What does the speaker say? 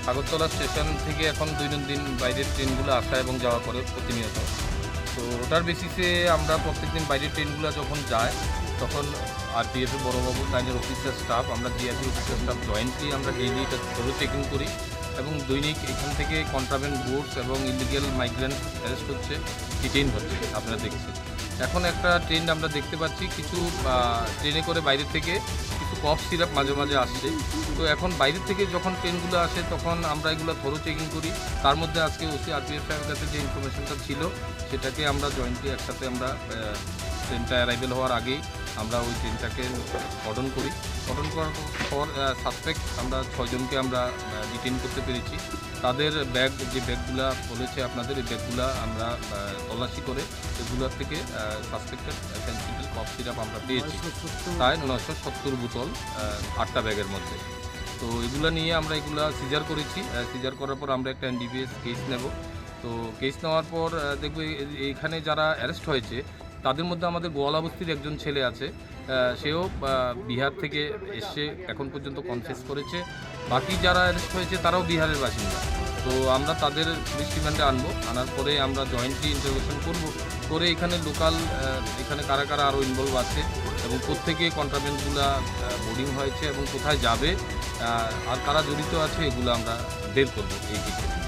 Agartala station থেকে এখন দৈনন্দিন বাইরের ট্রেনগুলো আসা এবং যাওয়া করে প্রতিনিয়ত। তো ওটার বেসিসে আমরা প্রত্যেকদিন বাইরের ট্রেনগুলো যখন যায় তখন আরপিএফের বড়োবাবু লাইনের অফিসার স্টাফ, আমরা জিআরপি অফিসার স্টাফ জয়েন্টলি আমরা ডেইলি এটা থ্রো চেকিং করি এবং দৈনিক এখান থেকে কন্ট্রাব্যান্ড গুডস এবং ইলিগেল মাইগ্রেন্ট অ্যারেস্ট হচ্ছে, ডিটেইন হচ্ছে। আপনারা দেখছেন এখন একটা ট্রেন আমরা দেখতে পাচ্ছি, কিছু ট্রেনে করে বাইরে থেকে কিছু কফ সিরাপ মাঝে মাঝে আসছে। তো এখন বাইরে থেকে যখন ট্রেনগুলো আসে তখন আমরা এগুলো থ্রো চেকিং করি। তার মধ্যে আজকে ওসি আরপিএফ সাহেবের কাছে যে ইনফরমেশনটা ছিল সেটাকে আমরা জয়েন্টলি একসাথে আমরা ট্রেনটা অ্যারাইভেল হওয়ার আগেই আমরা ওই ট্রেনটাকে কর্ডন করি। কর্ডন করার পর সাসপেক্ট আমরা 6 জনকে আমরা ডিটেইন করতে পেরেছি। তাদের ব্যাগ, যে ব্যাগগুলা বলেছে আপনাদের, এই ব্যাগগুলা আমরা তল্লাশি করে এগুলোর থেকে সাসপেক্টেড ফেন্সিডিল কফ সিরাপ আমরা পেয়েছি প্রায় 970 বোতল 8টা ব্যাগের মধ্যে। তো এগুলো নিয়ে আমরা এগুলা সিজার করেছি। সিজার করার পর আমরা একটা এনডিপিএস কেস নেব। তো কেস নেওয়ার পর দেখব এইখানে যারা অ্যারেস্ট হয়েছে তাদের মধ্যে আমাদের গোয়ালা বস্তির একজন ছেলে আছে, সেও বিহার থেকে এসে এখন পর্যন্ত কনফেস করেছে। বাকি যারা অ্যারেস্ট হয়েছে তারাও বিহারের বাসিন্দা। তো আমরা তাদের পুলিশ রিমান্ডে আনবো, আনার পরে আমরা জয়েন্টলি ইন্টারভেশন করব, করে এখানে লোকাল এখানে কারা কারা আরও ইনভলভ আছে এবং প্রত্যেকে কন্ট্রাব্যান্ডগুলো বোর্ডিং হয়েছে এবং কোথায় যাবে আর কারা জড়িত আছে এগুলো আমরা বের করবো এই ক্ষেত্রে।